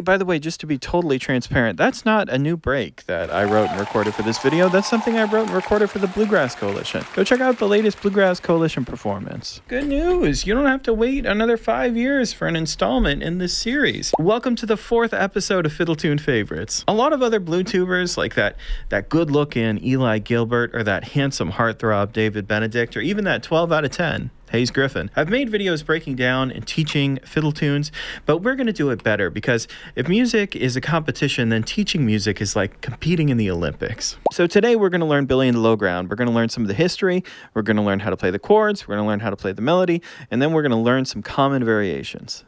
by the way, just to be totally transparent, that's not a new break that I wrote and recorded for this video. That's something I wrote and recorded for the Bluegrass Coalition. Go check out the latest Bluegrass Coalition performance. Good news, you don't have to wait another 5 years for an installment in this series. Welcome to the 4th episode of Fiddle Tune Favorites. A lot of other blue tubers, like that good-looking Eli Gilbert, or that handsome heartthrob David Benedict, or even that 12 out of 10 Hayes Griffin, I've made videos breaking down and teaching fiddle tunes, but we're going to do it better, because if music is a competition, then teaching music is like competing in the Olympics. So today we're going to learn Billy and the Lowground. We're going to learn some of the history, we're going to learn how to play the chords, we're going to learn how to play the melody, and then we're going to learn some common variations.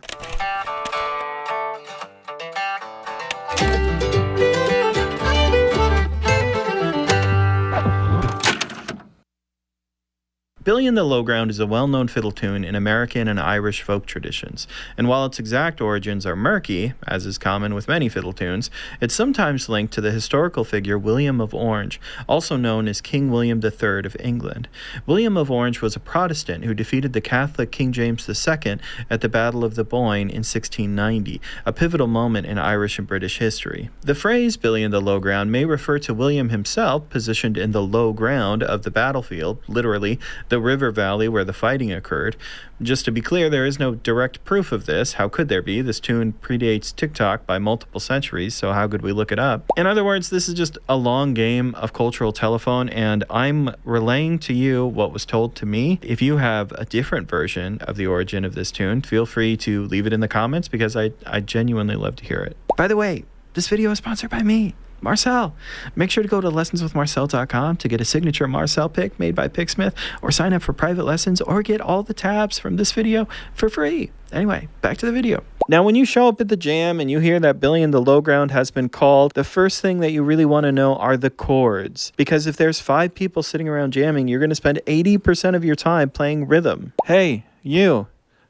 Billy and the Lowground is a well-known fiddle tune in American and Irish folk traditions, and while its exact origins are murky, as is common with many fiddle tunes, it's sometimes linked to the historical figure William of Orange, also known as King William III of England. William of Orange was a Protestant who defeated the Catholic King James II at the Battle of the Boyne in 1690, a pivotal moment in Irish and British history. The phrase Billy and the Lowground may refer to William himself, positioned in the low ground of the battlefield, literally the river valley where the fighting occurred. Just to be clear, there is no direct proof of this. How could there be? This tune predates TikTok by multiple centuries, so how could we look it up? In other words, this is just a long game of cultural telephone, and I'm relaying to you what was told to me. If you have a different version of the origin of this tune, feel free to leave it in the comments, because I genuinely love to hear it. By the way, this video is sponsored by me, Marcel. Make sure to go to lessonswithmarcel.com to get a signature Marcel pick made by Picksmith, or sign up for private lessons, or get all the tabs from this video for free. Anyway, back to the video. Now, when you show up at the jam and you hear that Billy and the Lowground has been called, the first thing that you really want to know are the chords. Because if there's 5 people sitting around jamming, you're going to spend 80% of your time playing rhythm. Hey, you,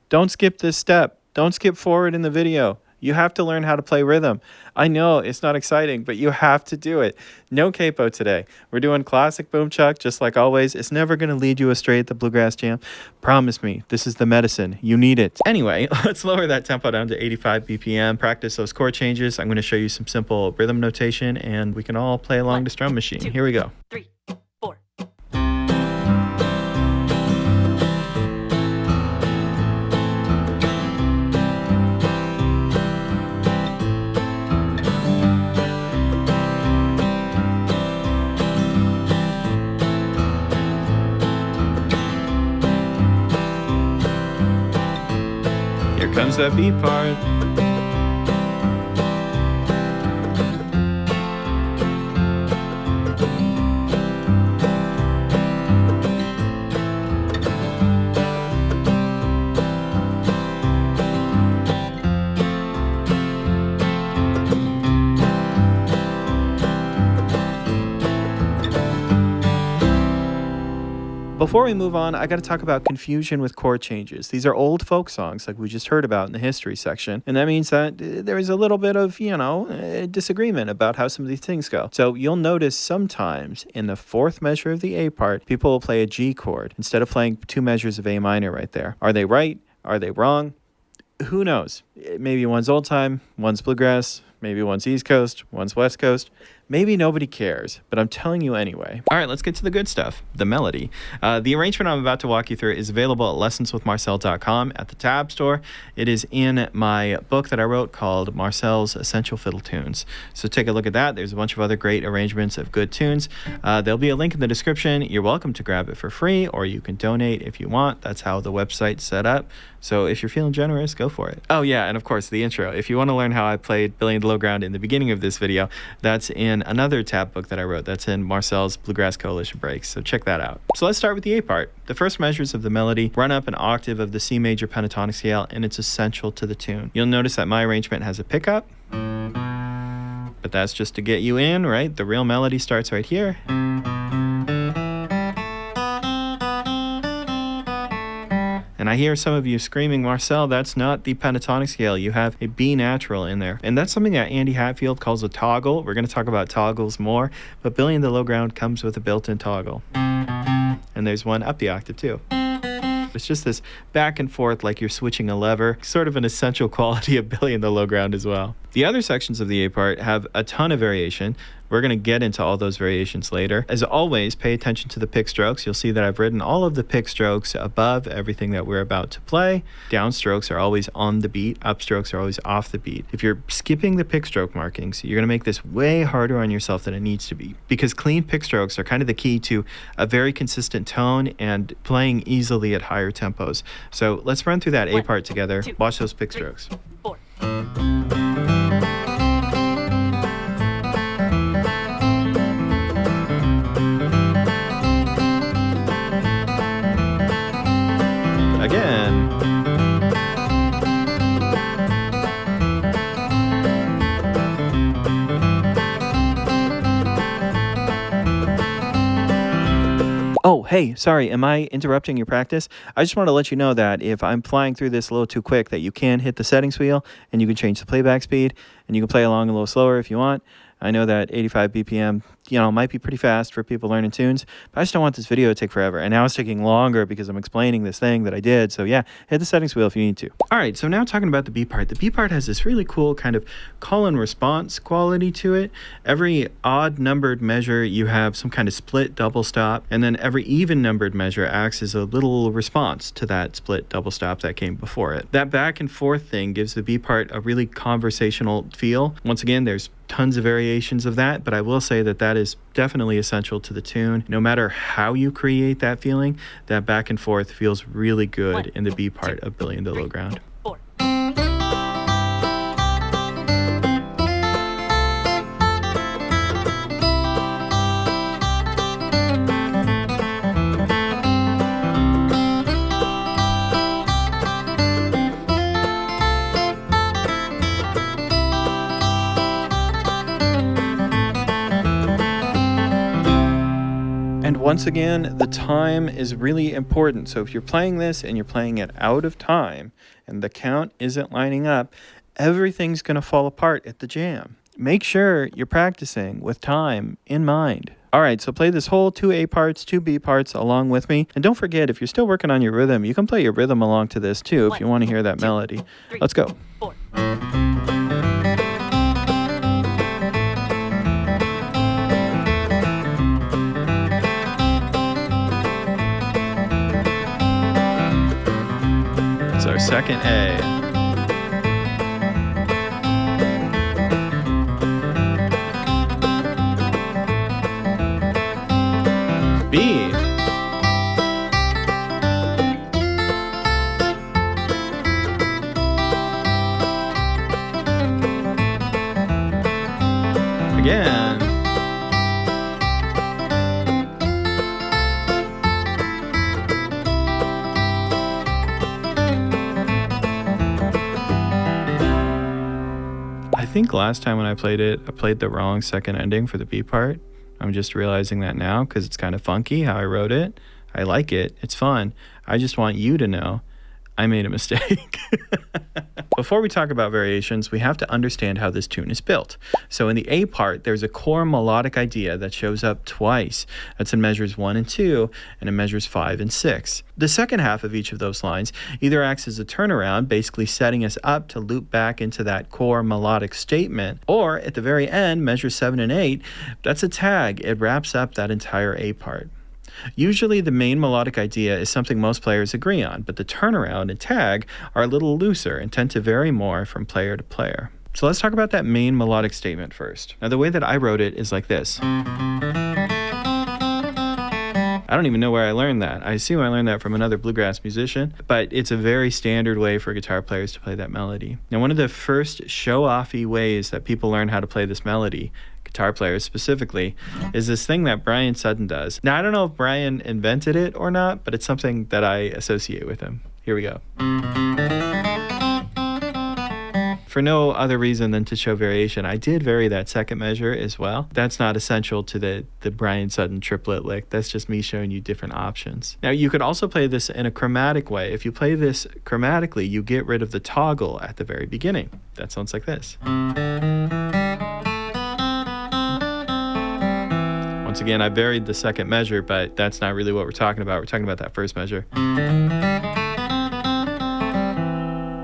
don't skip this step. Don't skip forward in the video. You have to learn how to play rhythm. I know it's not exciting, but you have to do it. No capo today. We're doing classic boom chuck, just like always. It's never going to lead you astray at the Bluegrass Jam. Promise me, this is the medicine. You need it. Anyway, let's lower that tempo down to 85 BPM, practice those chord changes. I'm going to show you some simple rhythm notation, and we can all play along this drum machine. Here we go. 3, 4. Here comes that beat part. Before we move on, I got to talk about confusion with chord changes. These are old folk songs like we just heard about in the history section, and that means that there is a little bit of, disagreement about how some of these things go. So you'll notice sometimes in the 4th measure of the A part, people will play a G chord instead of playing 2 measures of A minor right there. Are they right? Are they wrong? Who knows? Maybe one's old time, one's bluegrass, maybe one's East Coast, one's West Coast. Maybe nobody cares, but I'm telling you anyway. All right, let's get to the good stuff, the melody. The arrangement I'm about to walk you through is available at lessonswithmarcel.com at the tab store. It is in my book that I wrote called Marcel's Essential Fiddle Tunes. So take a look at that. There's a bunch of other great arrangements of good tunes. There'll be a link in the description. You're welcome to grab it for free, or you can donate if you want. That's how the website's set up. So if you're feeling generous, go for it. Oh yeah, and of course the intro. If you want to learn how I played Billy and the Lowground in the beginning of this video, that's in another tab book that I wrote. That's in Marcel's Bluegrass Coalition Breaks, so check that out. So let's start with the A part. The first measures of the melody run up an octave of the C major pentatonic scale, and it's essential to the tune. You'll notice that my arrangement has a pickup, but that's just to get you in, right? The real melody starts right here. And I hear some of you screaming, Marcel, that's not the pentatonic scale. You have a B natural in there. And that's something that Andy Hatfield calls a toggle. We're going to talk about toggles more, but Billy and the Lowground comes with a built-in toggle. And there's one up the octave too. It's just this back and forth like you're switching a lever, sort of an essential quality of Billy and the Lowground as well. The other sections of the A part have a ton of variation. We're going to get into all those variations later. As always, pay attention to the pick strokes. You'll see that I've written all of the pick strokes above everything that we're about to play. Downstrokes are always on the beat. Upstrokes are always off the beat. If you're skipping the pick stroke markings, you're going to make this way harder on yourself than it needs to be, because clean pick strokes are kind of the key to a very consistent tone and playing easily at higher tempos. So let's run through that A part together. Watch those pick strokes. 4. Again. Oh, hey, sorry, am I interrupting your practice? I just want to let you know that if I'm flying through this a little too quick, that you can hit the settings wheel and you can change the playback speed and you can play along a little slower if you want. I know that 85 BPM, might be pretty fast for people learning tunes, but I just don't want this video to take forever. And now it's taking longer because I'm explaining this thing that I did. So yeah, hit the settings wheel if you need to. All right, so now talking about the B part. The B part has this really cool kind of call and response quality to it. Every odd numbered measure, you have some kind of split double stop, and then every even numbered measure acts as a little response to that split double stop that came before it. That back and forth thing gives the B part a really conversational feel. Once again, there's tons of variations of that, but I will say that that is definitely essential to the tune. No matter how you create that feeling, that back and forth feels really good in the B part of Billy and the Lowground. 4. And once again, the time is really important. So if you're playing this and you're playing it out of time and the count isn't lining up, everything's going to fall apart at the jam. Make sure you're practicing with time in mind. All right, so play this whole 2 A parts, 2 B parts along with me. And don't forget, if you're still working on your rhythm, you can play your rhythm along to this too if you want to hear that melody. Let's go. 4. It's our second A. B. Again. I think last time when I played it, I played the wrong second ending for the B part. I'm just realizing that now because it's kind of funky how I wrote it. I like it. It's fun. I just want you to know I made a mistake. Before we talk about variations, we have to understand how this tune is built. So in the A part, there's a core melodic idea that shows up twice. That's in measures 1 and 2, and in measures 5 and 6. The second half of each of those lines either acts as a turnaround, basically setting us up to loop back into that core melodic statement, or at the very end, measures 7 and 8, that's a tag. It wraps up that entire A part. Usually the main melodic idea is something most players agree on, but the turnaround and tag are a little looser and tend to vary more from player to player. So let's talk about that main melodic statement first. Now the way that I wrote it is like this. I don't even know where I learned that. I assume I learned that from another bluegrass musician, but it's a very standard way for guitar players to play that melody. Now one of the first show-offy ways that people learn how to play this melody, guitar players specifically, is this thing that Brian Sudden does. Now, I don't know if Brian invented it or not, but it's something that I associate with him. Here we go. For no other reason than to show variation, I did vary that second measure as well. That's not essential to the Brian Sudden triplet lick. That's just me showing you different options. Now, you could also play this in a chromatic way. If you play this chromatically, you get rid of the toggle at the very beginning. That sounds like this. Once again, I varied the second measure, but that's not really what we're talking about. We're talking about that first measure.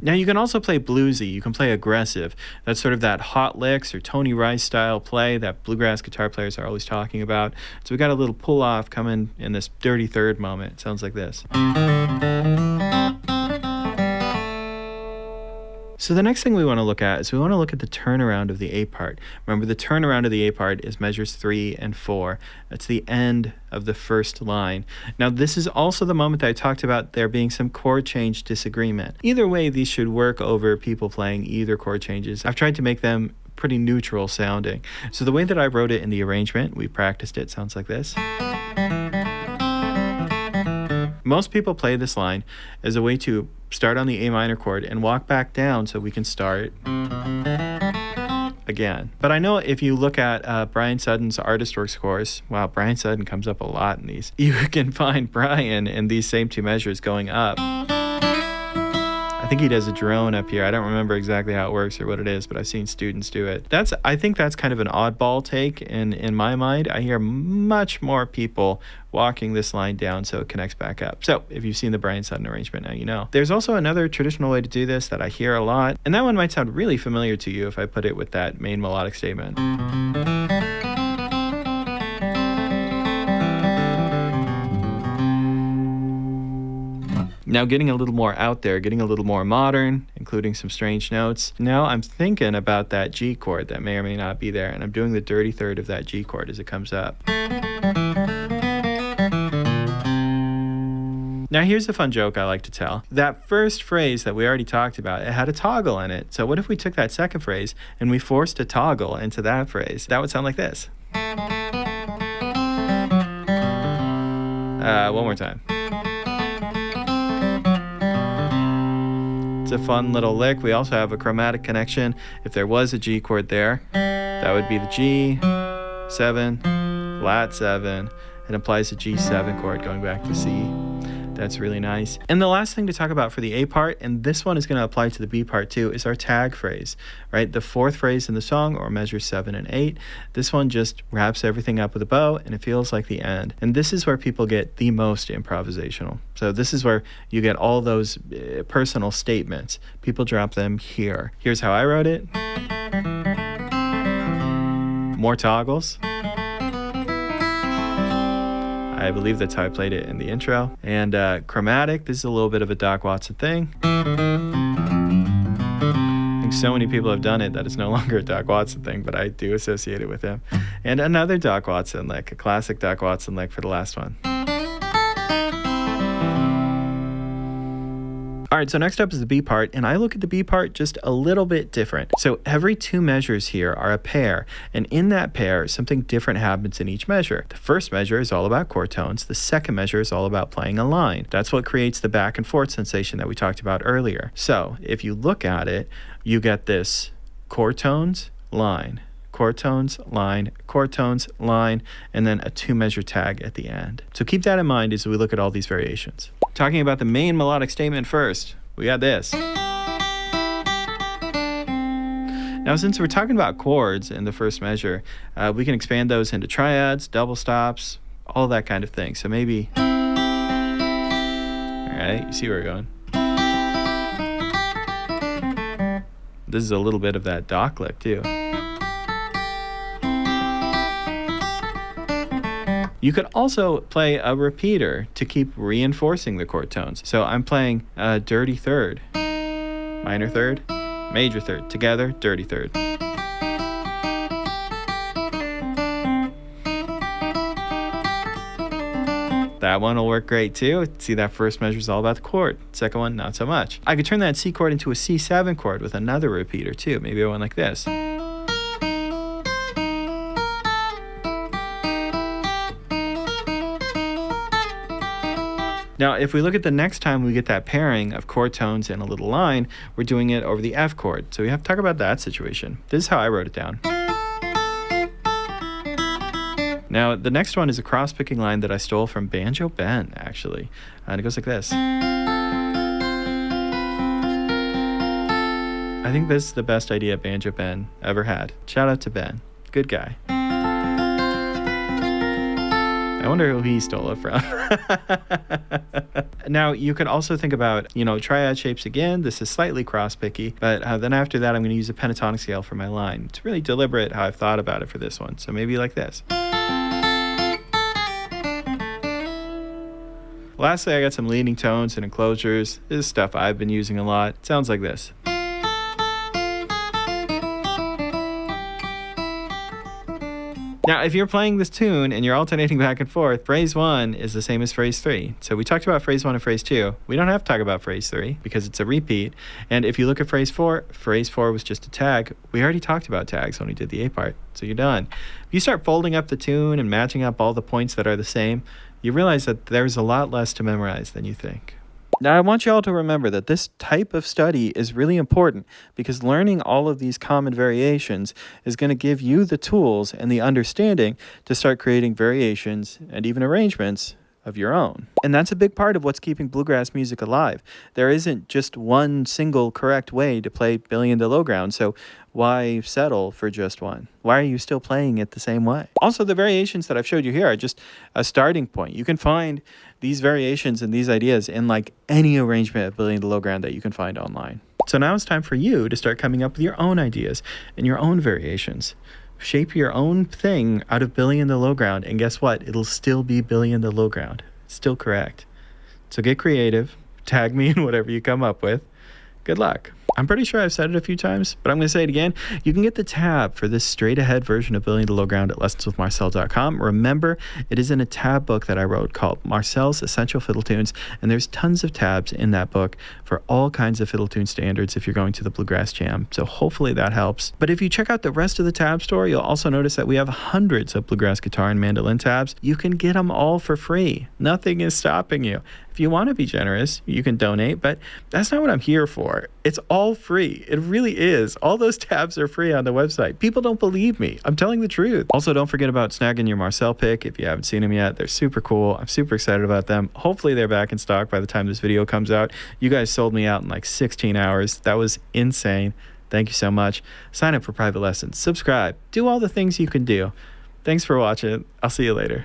Now you can also play bluesy, you can play aggressive. That's sort of that hot licks or Tony Rice style play that bluegrass guitar players are always talking about. So we got a little pull off coming in this dirty third moment. It sounds like this. So the next thing we want to look at is we want to look at the turnaround of the A part. Remember, the turnaround of the A part is measures 3 and 4. That's the end of the first line. Now, this is also the moment that I talked about there being some chord change disagreement. Either way, these should work over people playing either chord changes. I've tried to make them pretty neutral sounding. So the way that I wrote it in the arrangement, we practiced it, sounds like this. Most people play this line as a way to start on the A minor chord and walk back down so we can start again. But I know if you look at Brian Sutton's Artist Works course, wow, Brian Sutton comes up a lot in these. You can find Brian in these same two measures going up. I think he does a drone up here. I don't remember exactly how it works or what it is, but I've seen students do it. I think that's kind of an oddball take in my mind. I hear much more people walking this line down so it connects back up. So if you've seen the Brian Sutton arrangement, now you know. There's also another traditional way to do this that I hear a lot, and that one might sound really familiar to you if I put it with that main melodic statement. Now getting a little more out there, getting a little more modern, including some strange notes. Now I'm thinking about that G chord that may or may not be there, and I'm doing the dirty third of that G chord as it comes up. Now here's a fun joke I like to tell. That first phrase that we already talked about, it had a toggle in it. So what if we took that second phrase and we forced a toggle into that phrase? That would sound like this. One more time. It's a fun little lick. We also have a chromatic connection. If there was a G chord there, that would be the G, 7, flat 7. It implies a G7 chord going back to C. That's really nice. And the last thing to talk about for the A part, and this one is going to apply to the B part too, is our tag phrase, right? The fourth phrase in the song, or measures 7 and 8. This one just wraps everything up with a bow, and it feels like the end. And this is where people get the most improvisational. So this is where you get all those personal statements. People drop them here. Here's how I wrote it. More toggles. I believe that's how I played it in the intro. And chromatic, this is a little bit of a Doc Watson thing. I think so many people have done it that it's no longer a Doc Watson thing, but I do associate it with him. And another Doc Watson lick, a classic Doc Watson lick for the last one. All right, so next up is the B part, and I look at the B part just a little bit different. So every two measures here are a pair, and in that pair, something different happens in each measure. The first measure is all about chord tones. The second measure is all about playing a line. That's what creates the back and forth sensation that we talked about earlier. So if you look at it, you get this chord tones, line, chord tones, line, chord tones, line, and then a two-measure tag at the end. So keep that in mind as we look at all these variations. Talking about the main melodic statement first, we got this. Now, since we're talking about chords in the first measure, we can expand those into triads, double stops, all that kind of thing. So maybe, all right, you see where we're going. This is a little bit of that Doc lick too. You could also play a repeater to keep reinforcing the chord tones. So I'm playing a dirty third, minor third, major third, together, dirty third. That one will work great too. See, that first measure is all about the chord. Second one, not so much. I could turn that C chord into a C7 chord with another repeater too. Maybe one like this. Now, if we look at the next time we get that pairing of chord tones and a little line, we're doing it over the F chord. So we have to talk about that situation. This is how I wrote it down. Now, the next one is a cross-picking line that I stole from Banjo Ben, actually. And it goes like this. I think this is the best idea Banjo Ben ever had. Shout out to Ben. Good guy. I wonder who he stole it from. Now, you could also think about, triad shapes again. This is slightly cross-picky, but then after that, I'm going to use a pentatonic scale for my line. It's really deliberate how I've thought about it for this one. So maybe like this. Lastly, I got some leading tones and enclosures. This is stuff I've been using a lot. It sounds like this. Now, if you're playing this tune and you're alternating back and forth, phrase 1 is the same as phrase 3. So we talked about phrase 1 and phrase 2. We don't have to talk about phrase 3 because it's a repeat. And if you look at phrase 4 was just a tag. We already talked about tags when we did the A part, so you're done. If you start folding up the tune and matching up all the points that are the same, you realize that there's a lot less to memorize than you think. Now, I want you all to remember that this type of study is really important because learning all of these common variations is going to give you the tools and the understanding to start creating variations and even arrangements of your own. And that's a big part of what's keeping bluegrass music alive. There isn't just one single correct way to play Billy and the Lowground, so why settle for just one? Why are you still playing it the same way? Also, the variations that I've showed you here are just a starting point. You can find these variations and these ideas in like any arrangement of Billy and the Lowground that you can find online. So now it's time for you to start coming up with your own ideas and your own variations. Shape your own thing out of Billy and the Lowground, and guess what? It'll still be Billy and the Lowground. It's still correct. So get creative. Tag me in whatever you come up with. Good luck. I'm pretty sure I've said it a few times, but I'm going to say it again. You can get the tab for this straight-ahead version of Billy and the Lowground at lessonswithmarcel.com. Remember, it is in a tab book that I wrote called Marcel's Essential Fiddle Tunes, and there's tons of tabs in that book for all kinds of fiddle tune standards if you're going to the Bluegrass Jam, so hopefully that helps. But if you check out the rest of the tab store, you'll also notice that we have hundreds of bluegrass guitar and mandolin tabs. You can get them all for free. Nothing is stopping you. If you want to be generous, you can donate, but that's not what I'm here for. It's all free. It really is. All those tabs are free on the website. People don't believe me. I'm telling the truth. Also, don't forget about snagging your Marcel pick if you haven't seen them yet. They're super cool. I'm super excited about them. Hopefully they're back in stock by the time this video comes out. You guys sold me out in like 16 hours. That was insane. Thank you so much. Sign up for private lessons. Subscribe. Do all the things you can do. Thanks for watching. I'll see you later.